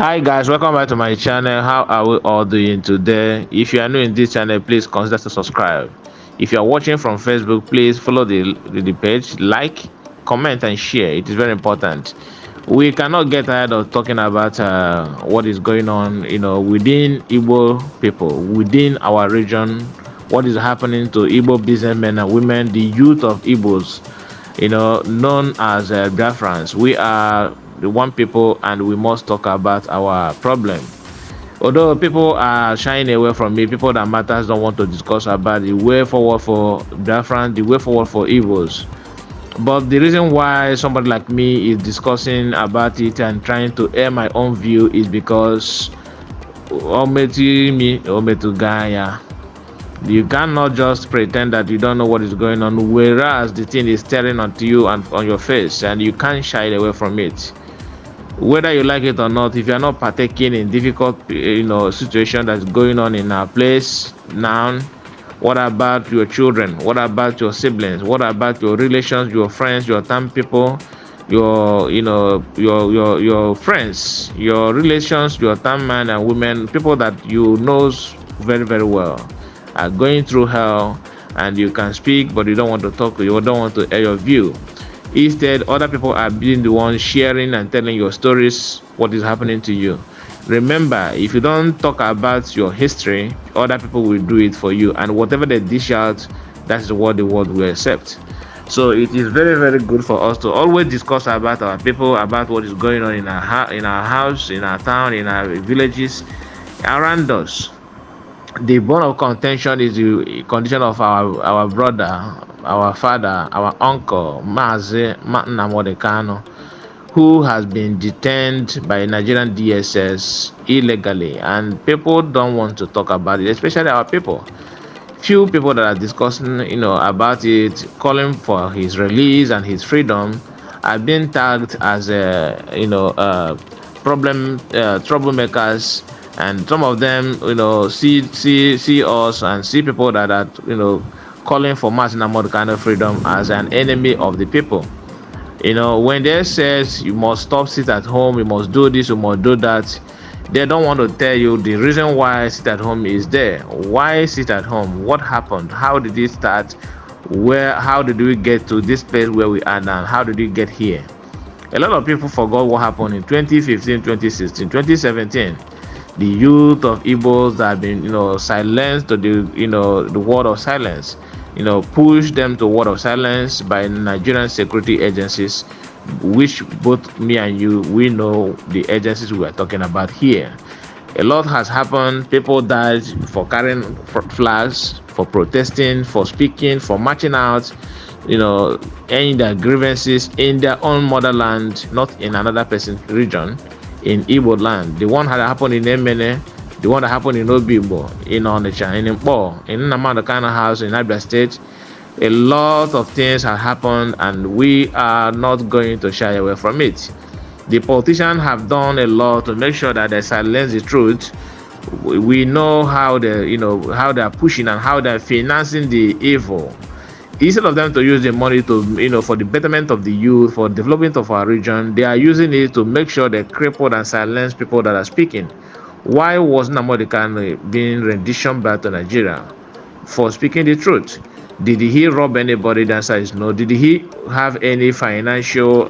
Hi guys, welcome back to my channel. How are we all doing today? If you are new in this channel, please consider to subscribe. If you are watching from Facebook, please follow the page, like, comment and share. It is very important. We cannot get tired of talking about what is going on, within Igbo people, within our region, what is happening to Igbo businessmen and women, the youth of Igbos, known as Biafrans. We are the one people, and we must talk about our problem. Although people are shying away from me, people that matters don't want to discuss about the way forward for Biafrans, the way forward for Igbos. But the reason why somebody like me is discussing about it and trying to air my own view is because you cannot just pretend that you don't know what is going on, whereas the thing is staring at you and on your face, and you can't shy away from it. Whether you like it or not, if you are not partaking in difficult, situation that's going on in our place now, what about your children? What about your siblings? What about your relations, your friends, your town people, your friends, your relations, your town men and women, people that you knows very very well, are going through hell, and you can speak, but you don't want to talk. You don't want to air your view. Instead, other people are being the ones sharing and telling your stories, what is happening to you. Remember, if you don't talk about your history, other people will do it for you, and whatever they dish out, that's what the world will accept. So it is very very good for us to always discuss about our people, about what is going on in our house, in our town, in our villages, around us. The bone of contention is the condition of our brother, our father, our uncle, Mazi Nnamdi, who has been detained by Nigerian DSS illegally, and people don't want to talk about it, especially our people. Few people that are discussing, about it, calling for his release and his freedom, are being tagged as problem troublemakers, and some of them, see us and see people that are, calling for Martin Nnamdi freedom as an enemy of the people. When they says you must stop, sit at home, you must do this, you must do that, they don't want to tell you the reason why sit at home is there. Why sit at home? What happened? How did it start? How did we get to this place where we are now? How did we get here? A lot of people forgot what happened in 2015, 2016, 2017. The youth of Igbos that have been, silenced to the word of silence, push them to word of silence by Nigerian security agencies, which both me and you, we know the agencies we are talking about here. A lot has happened. People died for carrying flags, for protesting, for speaking, for marching out, ending their grievances in their own motherland, not in another person's region, in Igbo land. The one that happened in Emene, the one that happened in Obibo, in Onitsha, in Impo, in Nnamdi house in Abia State. A lot of things have happened, and we are not going to shy away from it. The politicians have done a lot to make sure that they silence the truth. We know how how they are pushing and how they are financing the evil. Instead of them to use the money to, for the betterment of the youth, for development of our region, they are using it to make sure they cripple and silence people that are speaking. Why was Nnamdi being rendition back to Nigeria? For speaking the truth. Did he rob anybody? The answer is no. Did he have any financial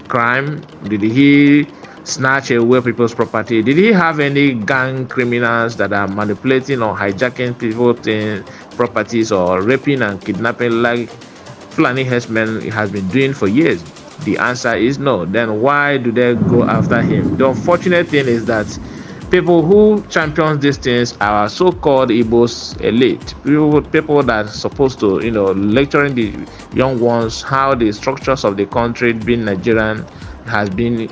crime? Did he snatch away people's property? Did he have any gang criminals that are manipulating or hijacking people's properties or raping and kidnapping like Fulani herdsmen has been doing for years? The answer is no. Then why do they go after him? The unfortunate thing is that people who champion these things are so-called Igbo's elite. People that are supposed to, lecturing the young ones how the structures of the country, being Nigerian, has been,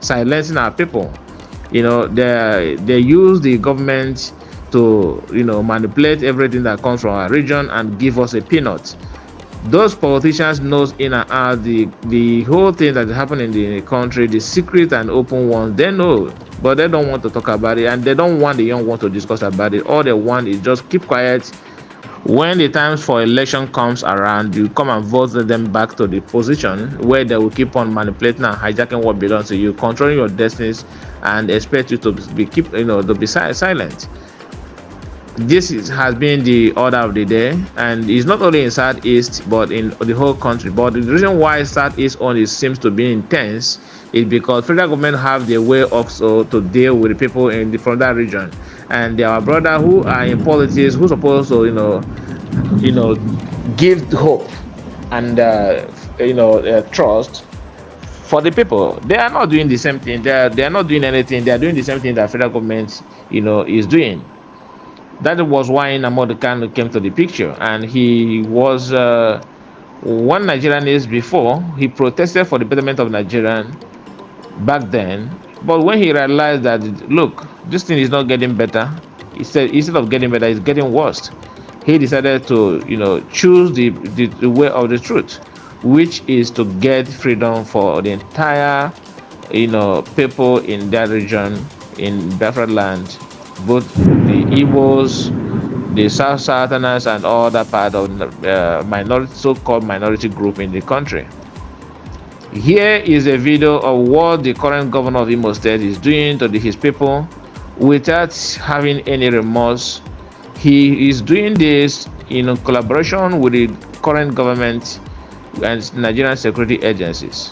silencing our people. They use the government to, manipulate everything that comes from our region and give us a peanut. Those politicians knows in and out the whole thing that happen in the country, the secret and open ones. They know, but they don't want to talk about it, and they don't want the young ones to discuss about it. All they want is just keep quiet, When the times for election comes around, you come and vote them back to the position where they will keep on manipulating and hijacking what belongs to you, controlling your destinies, and expect you to be silent. This has been the order of the day, and it's not only in Southeast but in the whole country. But the reason why Southeast only seems to be intense is because federal government have their way also to deal with the people from that region, and there are brothers who are in politics who supposed to give hope and trust for the people. They are not doing the same thing. They are not doing anything. They are doing the same thing that federal government is doing. That was why Nnamdi Kanu came to the picture, and he was one Nigerian is before. He protested for the betterment of Nigerian back then, but when he realized that, look, this thing is not getting better, he said instead of getting better, it's getting worse. He decided to choose the way of the truth, which is to get freedom for the entire people in that region, in Biafra land, both the Igbos, the Southerners, and all that part of minority, so-called minority group in the country. Here is a video of what the current governor of Imo State is doing to his people without having any remorse. He is doing this in collaboration with the current government and Nigerian security agencies.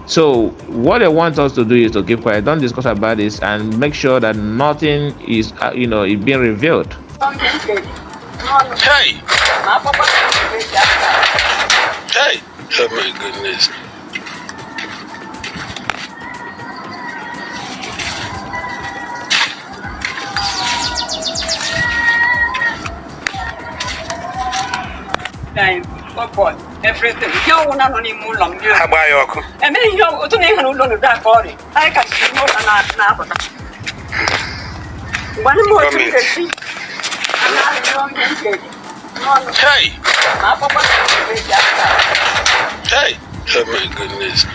So what they want us to do is to keep quiet, don't discuss about this, and make sure that nothing is being revealed. Hey! Hey! Oh my goodness. Everything. You want to know more long. How about you? And then you don't need to know that body. I can see more than that now. One more thing. Hey! Hey! Oh my goodness.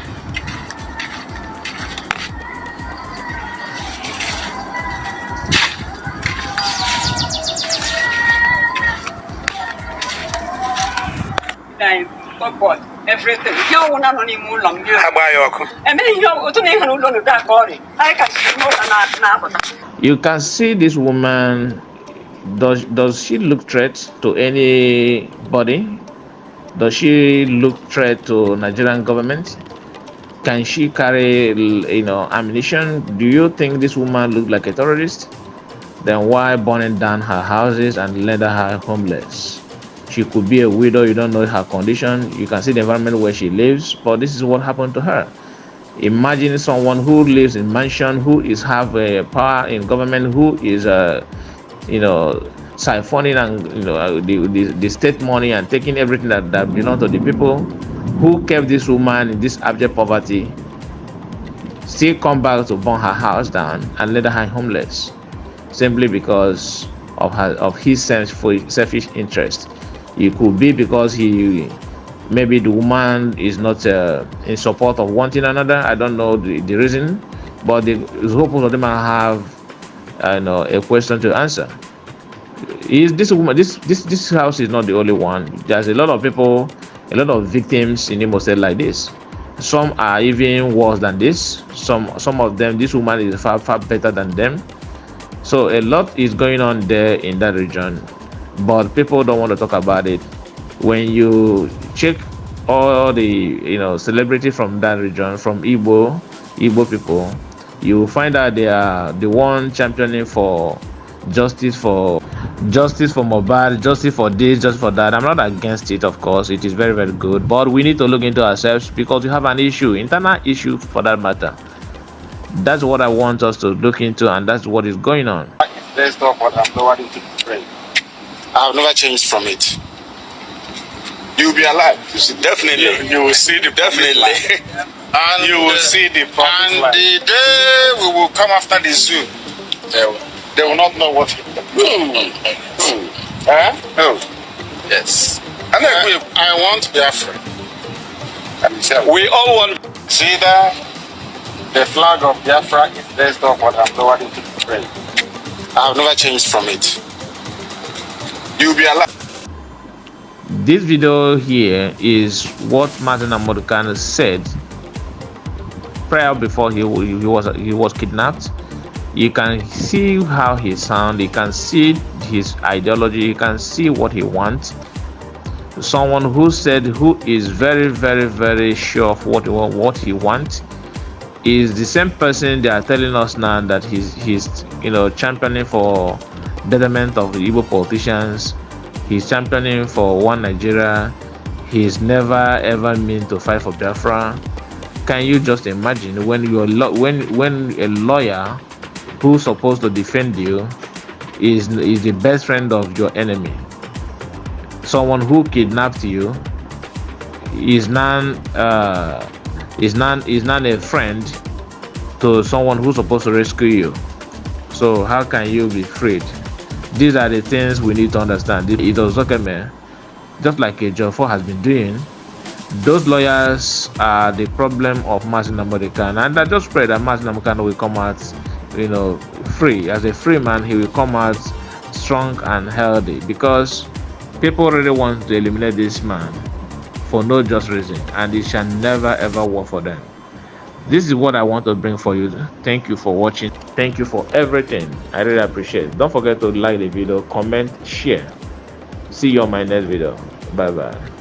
Everything. You want to know more long. How about you? And then you don't need to know that body. I can see more than that now. You can see this woman. Does she look threat to anybody? Does she look threat to Nigerian government? Can she carry ammunition? Do you think this woman look like a terrorist? Then why burning down her houses and render her homeless? She could be a widow. You don't know her condition. You can see the environment where she lives, but this is what happened to her. Imagine someone who lives in mansion, who is have a power in government, who is siphoning and the state money and taking everything that belongs to the people, who kept this woman in this abject poverty, still come back to burn her house down and let her homeless, simply because of his selfish interest. It could be because maybe the woman is not in support of one thing another. I don't know the reason, but the hope of them have a question to answer. Is this woman, this house is not the only one. There's a lot of people, a lot of victims in Imo State like this. Some are even worse than this. Some of them, this woman is far better than them. So a lot is going on there in that region, but people don't want to talk about it. When you check all the celebrity from that region, from Igbo people, you find out they are the one championing for justice for Mohbad, justice for this, justice for that. I'm not against it, of course. It is very, very good, but we need to look into ourselves because we have an issue, internal issue for that matter. That's what I want us to look into, and that's what is going on. Let's talk what I'm nobody to pray. I have never changed from it. You'll be alive. Definitely. You will see the definitely. And you will see the and life. The day we will come after the zoo, they will not know what. Yes. And I want Biafra. We all want. See that the flag of Biafra is based on what I'm nobody to pray. I have never changed from it. You'll be alive. This video here is what Martin Amodukan said prior before he was kidnapped. You can see how he sounds, you can see his ideology, you can see what he wants. Someone who is very, very, very sure of what he wants is the same person they are telling us now that he's championing for betterment of the Igbo politicians. He's championing for one Nigeria. He's never ever meant to fight for Biafra. Can you just imagine when when a lawyer who's supposed to defend you is the best friend of your enemy? Someone who kidnapped you is not a friend to someone who's supposed to rescue you. So how can you be freed? These are the things we need to understand. It was okay, man. Just like a Jofo has been doing. Those lawyers are the problem of Martin Amodukan, and I just pray that Martin Amodukan will come out, free. As a free man, he will come out strong and healthy, because people really want to eliminate this man for no just reason, and it shall never ever work for them. This is what I want to bring for you. Thank you for watching. Thank you for everything. I really appreciate it. Don't forget to like the video, comment, share. See you on my next video. Bye bye.